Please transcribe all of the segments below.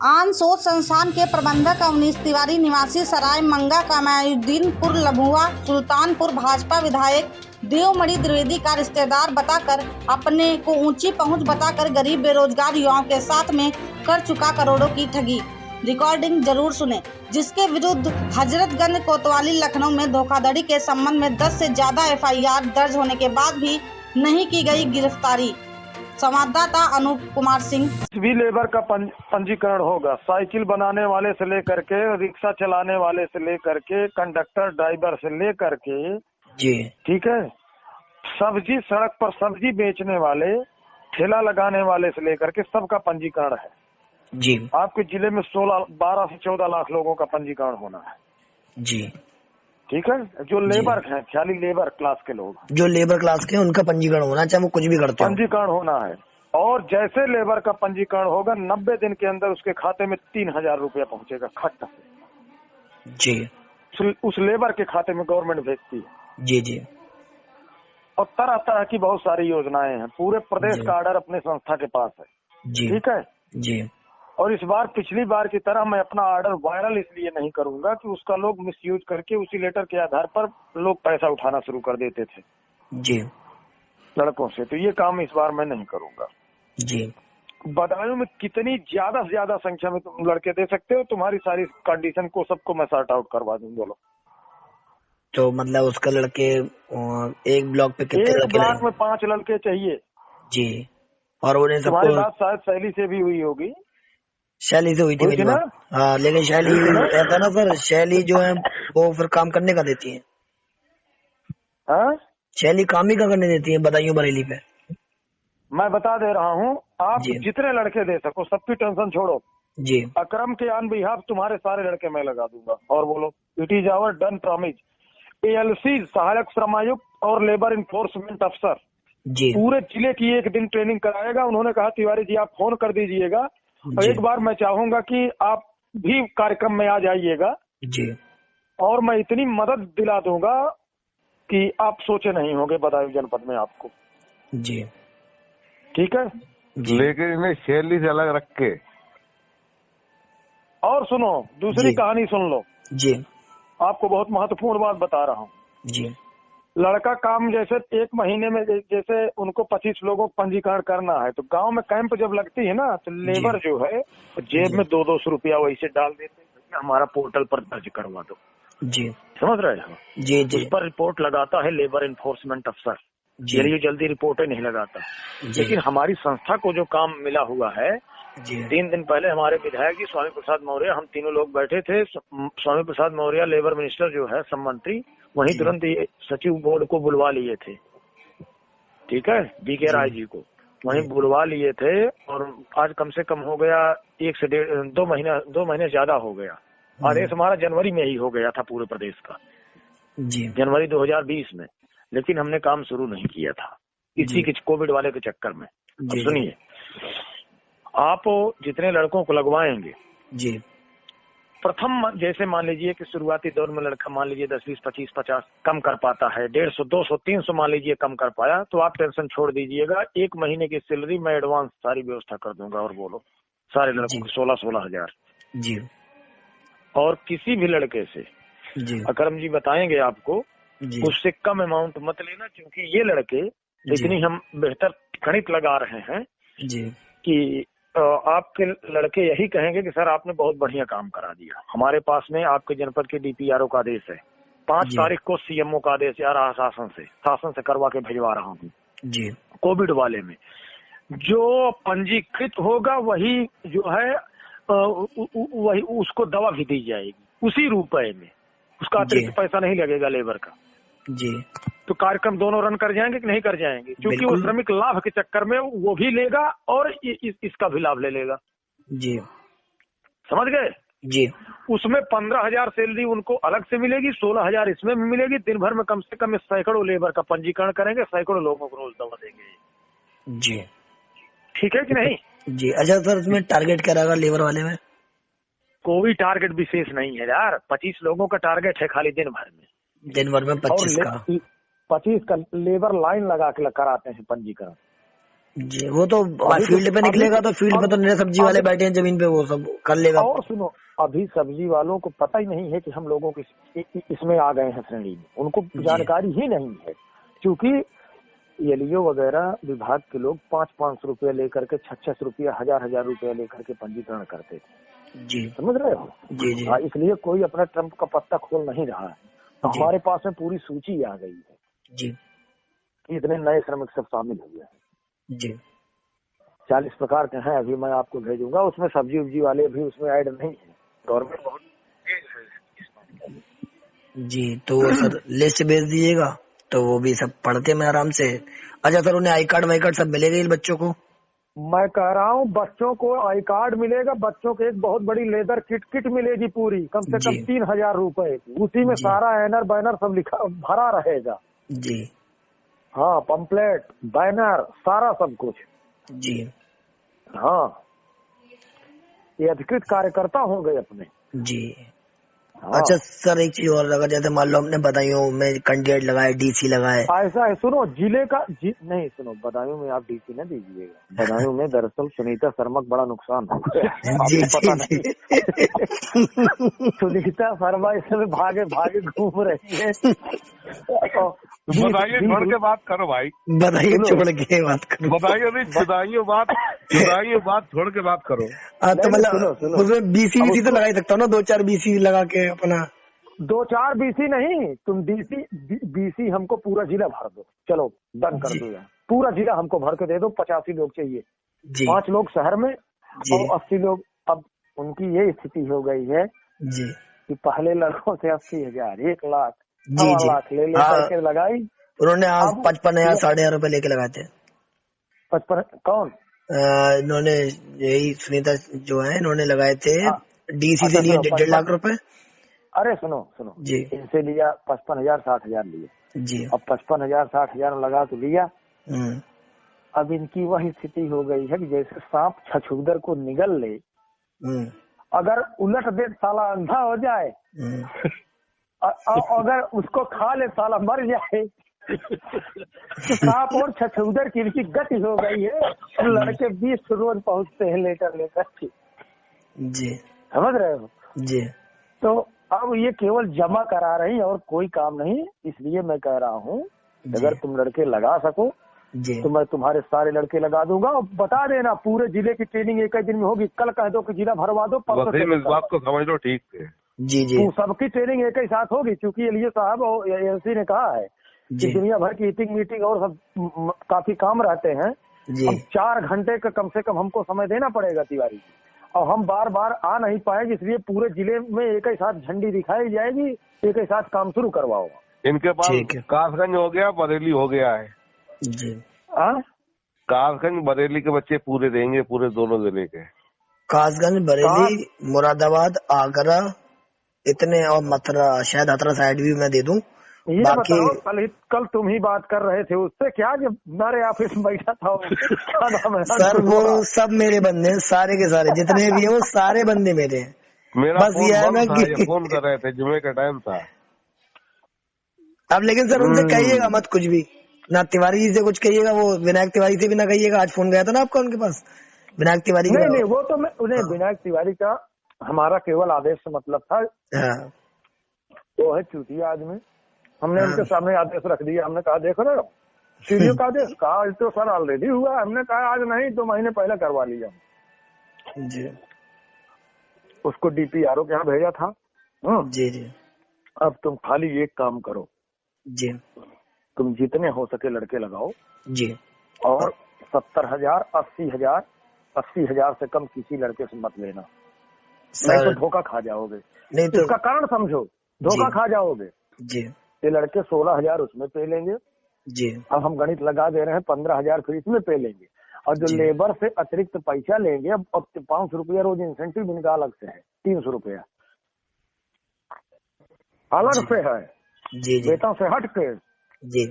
आन शोध संस्थान के प्रबंधक अवनीश तिवारी निवासी सराय मंगा कमायुद्दीनपुर लभुआ सुल्तानपुर भाजपा विधायक देवमणि द्विवेदी का रिश्तेदार बताकर अपने को ऊंची पहुंच बताकर गरीब बेरोजगार युवाओं के साथ में कर चुका करोड़ों की ठगी। रिकॉर्डिंग जरूर सुने, जिसके विरुद्ध हजरतगंज कोतवाली लखनऊ में धोखाधड़ी के संबंध में 10 से ज्यादा FIR दर्ज होने के बाद भी नहीं की गई गिरफ्तारी। संवाददाता अनूप कुमार सिंह। भी लेबर का पंजीकरण होगा, साइकिल बनाने वाले से लेकर के रिक्शा चलाने वाले से लेकर के कंडक्टर ड्राइवर से लेकर के जी ठीक है, सब्जी सड़क पर सब्जी बेचने वाले ठेला लगाने वाले से लेकर के सबका पंजीकरण है जी। आपके जिले में 12 से 14 लाख लोगों का पंजीकरण होना है जी, ठीक है। जो लेबर है, ख्याली लेबर क्लास के लोग, जो लेबर क्लास के उनका पंजीकरण होना, चाहे वो कुछ भी करते हो, पंजीकरण होना है। और जैसे लेबर का पंजीकरण होगा 90 दिन के अंदर उसके खाते में 3000 रुपया पहुंचेगा खट से जी। उस लेबर के खाते में गवर्नमेंट भेजती है जी जी। और तरह तरह की बहुत सारी योजनाएं हैं, पूरे प्रदेश का ऑर्डर अपने संस्था के पास है जी ठीक है जी। और इस बार पिछली बार की तरह मैं अपना ऑर्डर वायरल इसलिए नहीं करूंगा कि उसका लोग मिसयूज करके उसी लेटर के आधार पर लोग पैसा उठाना शुरू कर देते थे जी लड़कों से, तो ये काम इस बार मैं नहीं करूंगा जी। बदायूं में कितनी ज्यादा से ज्यादा संख्या में तुम लड़के दे सकते हो, तुम्हारी सारी कंडीशन को सबको मैं सॉर्ट आउट करवा दूंगा। बोलो तो मतलब उसका लड़के एक ब्लॉक पे कितने लड़के? एक ब्लॉक में 5 लड़के चाहिए जी। और उन्हें तुम्हारी बात शायद शैली से भी हुई होगी। शैली से हुई थी मेरी बात, हाँ, लेकिन शैली ऐसा ना सर, शैली जो है वो फिर काम करने का देती है। हाँ, शैली काम ही का करने देती है बदायूं बरेली पे। मैं बता दे रहा हूँ, आप जितने लड़के दे सको सबकी टेंशन छोड़ो जी। अकरम के ऑन बिहाफ तुम्हारे सारे लड़के मैं लगा दूंगा। और बोलो, it is our done promise. ALC सहायक श्रमायुक्त और लेबर इन्फोर्समेंट अफसर जी पूरे जिले की एक दिन ट्रेनिंग कराएगा। उन्होंने कहा तिवारी जी आप फोन कर दीजिएगा, और एक बार मैं चाहूंगा कि आप भी कार्यक्रम में आ जाइएगा जी, और मैं इतनी मदद दिला दूंगा कि आप सोचे नहीं होंगे बदायूं जनपद में आपको जी, ठीक है। लेकिन इन्हें शैली से अलग रख के। और सुनो, दूसरी कहानी सुन लो जी, आपको बहुत महत्वपूर्ण बात बता रहा हूँ जी। लड़का काम जैसे 1 महीने में जैसे उनको 25 लोगों को पंजीकरण करना है, तो गांव में कैंप जब लगती है ना, तो लेबर जो है जेब में 200 रुपया वैसे डाल देते हैं, हमारा पोर्टल पर दर्ज करवा दो जी, समझ रहे हो जी जी। उस पर रिपोर्ट लगाता है लेबर इन्फोर्समेंट अफसर, ये जल्दी रिपोर्टें नहीं लगाता। लेकिन हमारी संस्था को जो काम मिला हुआ है, 3 दिन पहले हमारे विधायक जी स्वामी प्रसाद मौर्य, हम तीनों लोग बैठे थे, स्वामी प्रसाद मौर्य लेबर मिनिस्टर जो है सब मंत्री, वहीं तुरंत सचिव बोर्ड को बुलवा लिए थे ठीक है, BK राय जी को वहीं बुलवा लिए थे। और आज कम से कम हो गया 1 से 2 महीने ज्यादा हो गया। आदेश हमारा जनवरी में ही हो गया था पूरे प्रदेश का जी, जनवरी 2020 में, लेकिन हमने काम शुरू नहीं किया था इसी के कोविड वाले के चक्कर में। अब सुनिए, आप जितने लड़कों को लगवाएंगे जी, प्रथम जैसे मान लीजिए कि शुरुआती दौर में लड़का मान लीजिए 10, 20, 25, 50 कम कर पाता है, 150, 200, 300 मान लीजिए कम कर पाया, तो आप टेंशन छोड़ दीजिएगा। 1 महीने की सैलरी मैं एडवांस सारी व्यवस्था कर दूंगा। और बोलो, सारे लड़कों को 16-16 हजार जी। और किसी भी लड़के से जी अकरम जी बताएंगे आपको, उससे कम अमाउंट मत लेना, क्योंकि ये लड़के इतनी हम बेहतर गणित लगा रहे हैं जी कि आपके लड़के यही कहेंगे कि सर आपने बहुत बढ़िया काम करा दिया। हमारे पास में आपके जनपद के DPRO का आदेश है, 5 तारीख को CMO का आदेश यार शासन से करवा के भिजवा रहा हूँ जी। कोविड वाले में जो पंजीकृत होगा वही जो है वही उसको दवा भी दी जाएगी उसी रुपए में, उसका अतिरिक्त पैसा नहीं लगेगा लेबर का जी। तो कार्यक्रम दोनों रन कर जाएंगे कि नहीं कर जाएंगे, क्योंकि वो श्रमिक लाभ के चक्कर में वो भी लेगा और इसका भी लाभ ले लेगा जी, समझ गए जी। उसमें 15,000 सैलरी उनको अलग से मिलेगी, 16,000 इसमें भी मिलेगी। दिन भर में कम से कम सैकड़ों लेबर का पंजीकरण करेंगे, सैकड़ों लोगों को रोज दवा देंगे जी, ठीक है कि नहीं जी। अच्छा सर, इसमें टारगेट क्या रहेगा लेबर वाले में? कोई टारगेट विशेष नहीं है यार, 25 लोगों का टारगेट है खाली दिन भर में 25 का लेबर लाइन लगा के कराते हैं पंजीकरण जी। वो तो फील्ड पे निकलेगा तो फील्ड पे तो नए सब्जी वाले बैठे हैं जमीन पे, वो सब कर लेगा। और सुनो, अभी सब्जी वालों को पता ही नहीं है कि हम लोगों की इसमें आ गए हैं श्रेणी में, उनको जानकारी ही नहीं है। क्योंकि एलईओ वगैरह विभाग के लोग 500-500 रुपया लेकर के 600 रुपया 1000 रुपया लेकर के पंजीकरण करते थे। जी समझ रहे हो? जी जी इसलिए कोई अपना ट्रम्प का पत्ता खोल नहीं रहा है। तो हमारे पास में पूरी सूची आ गई है जी कि इतने नए श्रमिक सब शामिल हो गए हैं जी। 40 प्रकार के हैं, अभी मैं आपको भेजूंगा। उसमें सब्जी उब्जी वाले भी उसमें ऐड नहीं है। गवर्नमेंट बहुत जी। तो सर लिस्ट भेज दीजिएगा तो वो भी सब पढ़ते मैं आराम से। अच्छा सर, उन्हें आई कार्ड वाई कार्ड सब मिलेगा इन बच्चों को? मैं कह रहा हूँ बच्चों को आई कार्ड मिलेगा, बच्चों को एक बहुत बड़ी लेदर किट मिलेगी पूरी, कम से कम 3000 रुपए की। उसी में सारा एनर बैनर सब लिखा भरा रहेगा जी। हाँ, पंपलेट बैनर सारा सब कुछ जी। हाँ, ये अधिकृत कार्यकर्ता होंगे अपने जी। हाँ। अच्छा सर, एक चीज और, अगर जैसे मान लो हमने बदायूं में कैंडिडेट लगाए, डीसी लगाए, ऐसा है, सुनो जिले का नहीं सुनो, बदायूं में आप डीसी न दीजिएगा। बदायूं में दरअसल सुनीता शर्मा बड़ा नुकसान हो गया, जी पता जी नहीं। सुनीता शर्मा इस समय भागे भागे घूम रही है। बधाइयों छोड़ के बात करो भाई, बधाइयों छोड़ के बात करो, बधाइयों नहीं, छुदाइयों बात छोड़ के बात करो। तो मतलब उसमें बीसी वीसी तो लगा ही सकता हूँ ना, 2-4 बीसी लगा के अपना। 2-4 बीसी नहीं, तुम बीसी हमको पूरा जिला भर दो, चलो डन कर दो यार। पूरा जिला हमको भर के दे दो, 85 लोग चाहिए, 5 लोग शहर में और 80 लोग। अब उनकी ये स्थिति हो गई है जी कि पहले लड़कों से 80,000 1 लाख 1.25 लाख ले करके लगाई। उन्होंने आज 55,000 60,000 रुपए लेके लगाए थे। 55 कौन? इन्होंने यही सुनीता जो है, इन्होंने लगाए थे डीसी से लिए 1.5 लाख रुपए। अरे सुनो जी, इनसे लिया 55,000 60,000 लिए जी। अब 55,000 60,000 लगा तो लिया। अब इनकी वही स्थिति हो गई है कि जैसे सांप छछूदर को निगल ले, अगर उलट दे साला अंधा हो जाए, अगर उसको खा ले साला मर जाए। तो सांप और छछूदर की इनकी गति हो गई है। लड़के 20 रोज पहुंचते हैं लेकर जी, समझ रहे हो जी। तो अब ये केवल जमा करा रही है और कोई काम नहीं। इसलिए मैं कह रहा हूँ अगर तुम लड़के लगा सको जी, तो मैं तुम्हारे सारे लड़के लगा दूंगा। और बता देना पूरे जिले की ट्रेनिंग एक ही दिन में होगी। कल कह दो कि जिला भरवा दो, परसों इस बात को समझ लो, ठीक है जी जी। तो सबकी ट्रेनिंग एक ही साथ होगी, क्योंकि एलईओ साहब और एलसी ने कहा है कि दुनिया भर की मीटिंग और सब काफी काम रहते हैं। अब 4 घंटे का कम से कम हमको समय देना पड़ेगा तिवारी जी, और हम बार बार आ नहीं पाएंगे। इसलिए पूरे जिले में एक ही साथ झंडी दिखाई जाएगी, एक ही साथ काम शुरू करवाओ। इनके पास कासगंज हो गया, बरेली हो गया है जी। कासगंज बरेली के बच्चे पूरे देंगे, पूरे दोनों जिले के। कासगंज, बरेली, मुरादाबाद, आगरा इतने, और मथुरा, शायद हथरा साइड भी मैं दे दूं। ये बाकी बताओ, कल तुम ही बात कर रहे थे उससे, क्या जब मेरे ऑफिस में बैठा था क्या नाम है सर, वो सब मेरे बंदे हैं, सारे के सारे जितने भी हैं वो सारे बंदे मेरे हैं। मेरा बस ये है ना कि फोन कर रहे थे, जुमे का टाइम था। अब लेकिन सर उनसे कहिएगा मत कुछ भी, ना तिवारी जी से कुछ कहिएगा, वो विनायक तिवारी से भी ना कहिएगा। आज फोन गया था ना आपका उनके पास, विनायक तिवारी। नहीं, वो तो मैं उन्हें विनायक तिवारी का हमारा केवल आदेश से मतलब था। वो है चूतिया आदमी, हमने उनके सामने आदेश रख दिया। हमने कहा देखो ना सीडीओ का आदेश, कहा तो सर ऑलरेडी हुआ। हमने कहा आज नहीं, 2 महीने पहले करवा लिया जी। उसको डीपीआरओ के यहाँ भेजा था। जी जी। अब तुम खाली एक काम करो जी, तुम जितने हो सके लड़के लगाओ जी, और 70,000 80,000 80,000 से कम किसी लड़के से मत लेना, नहीं तो धोखा खा जाओगे। नहीं तो इसका कारण समझो, धोखा खा जाओगे जी। ये लड़के 16,000 उसमें पे लेंगे जी। अब हम गणित लगा दे रहे हैं, 15,000 फिर इसमें पे लेंगे, और जो लेबर से अतिरिक्त पैसा लेंगे अब 500 रुपया रोज इंसेंटिव इनका अलग से है, 300 रुपया अलग से है जी जी, वेतन से हट के जी।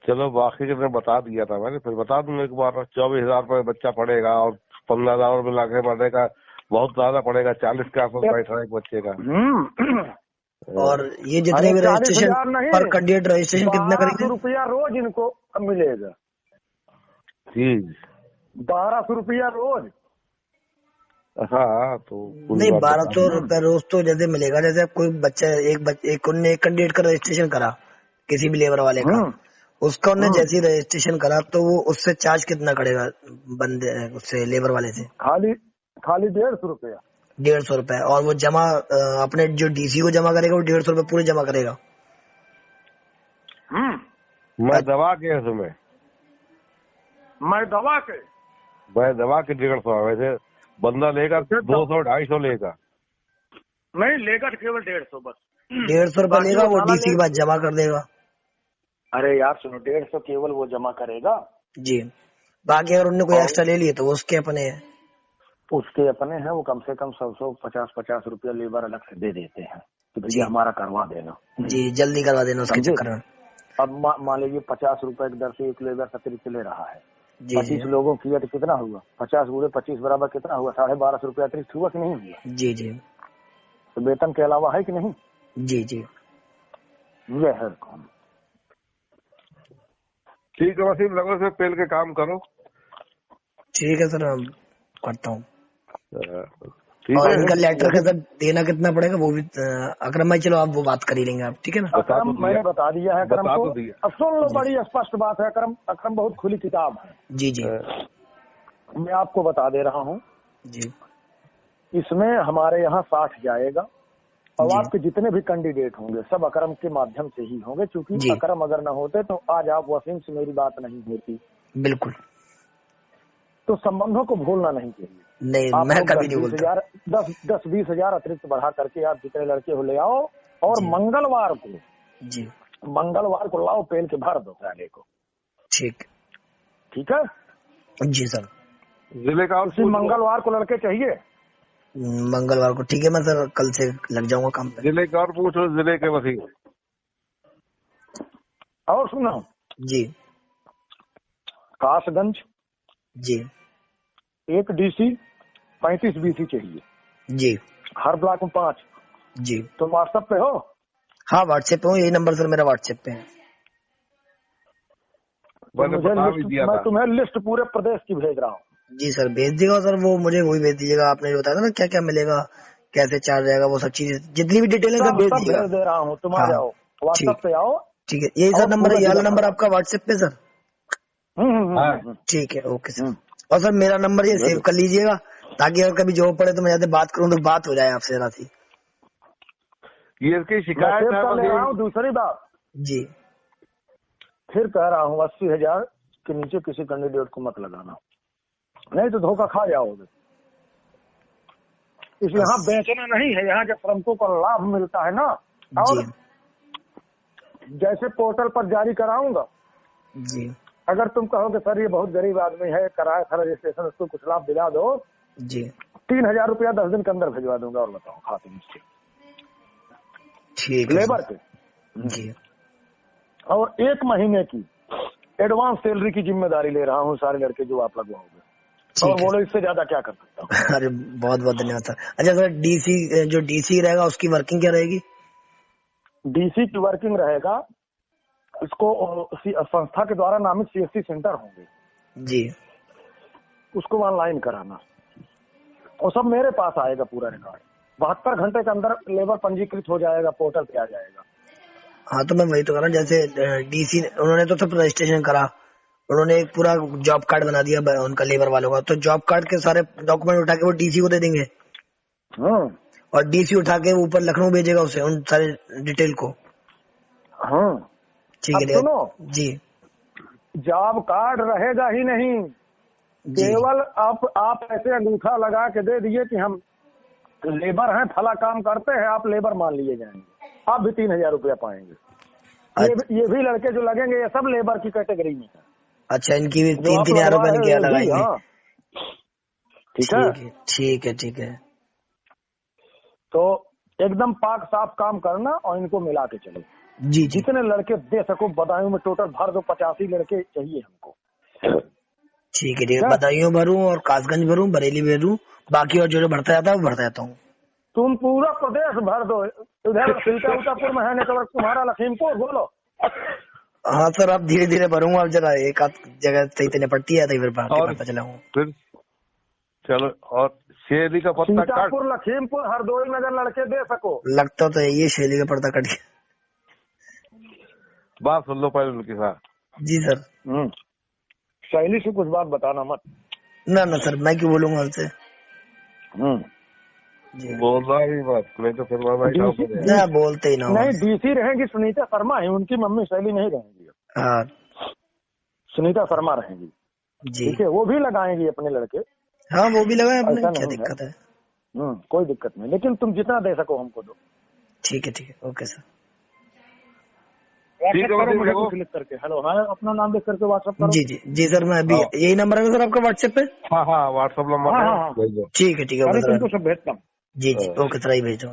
चलो बाकी के ने बता दिया था मैंने, फिर बता दूंगा एक बार। 24,000 रुपये बच्चा पड़ेगा और 15,000 रुपये लाके पड़ेगा, बहुत ज्यादा पड़ेगा। 40 के आसपास बैठ रहा है एक बच्चे का। और ये जितने भी 40,000 रजिस्ट्रेशन नहीं, पर कैंडिडेट रजिस्ट्रेशन कितना 1200 करेंगे? रुपया रोज इनको मिलेगा। ठीक। 1200 रुपया रोज। हाँ तो नहीं, 1200 रुपए रोज तो जैसे मिलेगा, जैसे कोई बच्चा एक उनने एक कैंडिडेट का रजिस्ट्रेशन करा किसी भी लेबर वाले का, उसका उनने जैसे रजिस्ट्रेशन करा तो वो उससे चार्ज कितना करेगा बंदे उससे लेबर वाले से? खाली 150 रुपया। 150 रुपए। और वो जमा अपने जो डीसी को जमा करेगा वो 150 रुपए पूरे जमा करेगा? मैं दवा के उसमें मैं दवा के 150 वैसे बंदा लेगा 200-250 लेगा। नहीं लेगा, केवल 150 बस। 150 रुपए लेगा, वो डीसी के बाद जमा कर देगा। अरे यार सुनो, 150 केवल वो जमा करेगा जी। बाकी अगर उनने कोई एक्स्ट्रा ले लिए तो वो उसके अपने है। उसके अपने हैं, वो कम से कम 150 रुपया लेबर अलग से दे देते हैं कि भैया हमारा करवा देना जी, जल्दी करवा देना उसके चक्कर में। अब मान लीजिए 50 रुपए की दर से एक लेबर अतिरिक्त ले रहा है, जी 25 लोगों की है तो कितना हुआ? 50 गुणे 25 बराबर कितना हुआ? 1250 रुपया अतिरिक्त हुआ कि नहीं हुआ? जी जी। तो वेतन के अलावा है कि नहीं? जी जी। यह है काम। ठीक है वसीम, लगो से पेल के काम करो। ठीक है सर, मैं करता हूँ। ठीक और है। इनका लेटर का सर देना कितना पड़ेगा वो भी अकरम भाई, चलो आप वो बात कर ही लेंगे आप, ठीक है ना? अकरम मैंने बता दिया है अकरम को। अब सुन लो, बड़ी स्पष्ट बात है। अकरम बहुत खुली किताब है। जी जी। मैं आपको बता दे रहा हूँ जी। इसमें हमारे यहाँ 60 जाएगा और आपके जितने भी कैंडिडेट होंगे सब अकरम के माध्यम से ही होंगे, क्योंकि अकरम अगर न होते तो आज आप वसीम से मेरी बात नहीं होती। बिल्कुल। तो संबंधों को भूलना नहीं चाहिए। नहीं, मैं कभी नहीं बोलता। 10-20 हजार अतिरिक्त बढ़ा करके आप जितने लड़के हो ले आओ, और मंगलवार को लाओ, पेल के भर दो पहले को। ठीक है जी सर। जिले का उसी मंगलवार को लड़के चाहिए। मंगलवार को ठीक है, मैं सर कल से लग जाऊंगा काम पे। जिले का और पूछो, जिले के वसीम। और सुनो जी। कासगंज जी। एक डीसी 35 बीसी चाहिए जी। हर ब्लॉक में 5 जी। तुम व्हाट्सएप पे हो? हाँ व्हाट्सएप पे हूँ, यही नंबर सर मेरा व्हाट्सएप पे है। मैं तुम्हें लिस्ट पूरे प्रदेश की भेज रहा हूँ। जी सर भेज दीजिएगा सर, वो मुझे वही भेज दीजिएगा, आपने जो बताया था ना क्या क्या मिलेगा, कैसे चार्ज रहेगा, वो सब चीजें जितनी भी डिटेल है सब भेज दीजिएगा। भेज दे रहा हूँ, तुम आ जाओ व्हाट्सएप पे आओ। ठीक है, यही सर नंबर है, ये वाला नंबर आपका व्हाट्सएप पे सर? ठीक है, ओके सर। और सर मेरा नंबर ये सेव कर लीजिएगा, ताकि अगर कभी जॉब पड़े तो मैं ज्यादा बात करूँ तो बात हो जाए आपसे जरा सी। ये इसकी शिकायत कर ले रहा हूँ। दूसरी बात जी, फिर कह रहा हूँ 80,000 के नीचे किसी कैंडिडेट को मत लगाना, नहीं तो धोखा खा जाओगे। इस यहाँ बेचना नहीं है, यहाँ जब श्रमिकों को लाभ मिलता है ना, और जैसे पोर्टल पर जारी कराऊंगा जी, अगर तुम कहोगे सर ये बहुत गरीब आदमी है, कराया था रजिस्ट्रेशन, उसको कुछ लाभ दिला दो जी, 3,000 रुपया 10 दिन के अंदर भिजवा दूंगा। और बताओ खाते में ठीक लेबर के जी। और 1 महीने की एडवांस सैलरी की जिम्मेदारी ले रहा हूँ सारे लड़के जो आप लगवाओगे। और बोलो इससे ज्यादा क्या कर सकता हूँ। अरे बहुत बहुत धन्यवाद सर। अच्छा सर, डीसी जो डीसी रहेगा उसकी वर्किंग क्या रहेगी? डीसी की वर्किंग रहेगा, इसको संस्था के द्वारा नामित सीएससी सेंटर होंगे जी, उसको ऑनलाइन कराना, और सब मेरे पास आएगा पूरा रिकॉर्ड। 72 घंटे के अंदर लेबर पंजीकृत हो जाएगा, पोर्टल पे आ जाएगा। हाँ तो मैं वही तो कर रहा हूँ, जैसे डीसी उन्होंने तो सब रजिस्ट्रेशन करा, उन्होंने एक पूरा जॉब कार्ड बना दिया उनका लेबर वालों का, तो जॉब कार्ड के सारे डॉक्यूमेंट उठा के वो डीसी को दे देंगे और डीसी उठा के ऊपर लखनऊ भेजेगा उसे उन सारे डिटेल को। ठीक है सुनो जी, जॉब कार्ड रहेगा ही नहीं, केवल आप ऐसे अंगूठा लगा के दे दिए कि हम लेबर हैं, फला काम करते हैं, आप लेबर मान लिए जाएंगे, आप भी 3,000 रुपया पाएंगे। ये भी लड़के जो लगेंगे ये सब लेबर की कैटेगरी में है। अच्छा, इनकी भी 3,000 रुपए इनके यहाँ लगाएंगे। ठीक है ठीक है। तो एकदम पाक साफ काम करना और इनको मिला के चलो जी। जितने लड़के दे सको, बदायूं में टोटल भर दो, 85 लड़के चाहिए हमको। ठीक है, बदायूं भरूं और कासगंज भरूं, बरेली भरूं, बाकी और जो बढ़ता जाता है वो बढ़ता जाता हूँ। तुम पूरा प्रदेश भर दो, इधर सीतापुर में है नेटवर्क तुम्हारा, लखीमपुर बोलो। हाँ सर, अब धीरे धीरे भरूंगा, अब जरा एक आध जगह सही निपटती है तो फिर पता चलाऊंगा फिर। चलो, और शेरडी का पत्ता काट, सीतापुर, लखीमपुर, हरदोई में अगर लड़के दे सको। लगता तो ये शेरडी का पर्दा कट गया। बात सुन लो पहले उनके साथ। जी सर। शैली से कुछ बात बताना मत। ना ना सर, मैं क्यों बोलूंगा उनसे। जी बोलना ही मत, नहीं तो फिर मैं ना बोलते ही ना। नहीं, डीसी रहेंगी सुनीता शर्मा ही, उनकी मम्मी शैली नहीं रहेंगी। हाँ सुनीता शर्मा रहेंगी जी। ठीक है, वो भी लगाएंगी अपने लड़के। हाँ वो भी लगाए अपने, ऐसा क्या नहीं दिक्कत है। कोई दिक्कत नहीं, लेकिन तुम जितना दे सको हमको दो। ठीक है ओके सर। ठीक है, मुझे क्लिक करके हेलो, हाँ अपना नाम लिख करके व्हाट्सएप करो। जी सर, मैं अभी यही नंबर है ना सर आपका व्हाट्सएप पे? हाँ व्हाट्सएप नंबर है। ठीक है तुमको सब भेजता हूँ। जी ओके सर, ही भेज दो।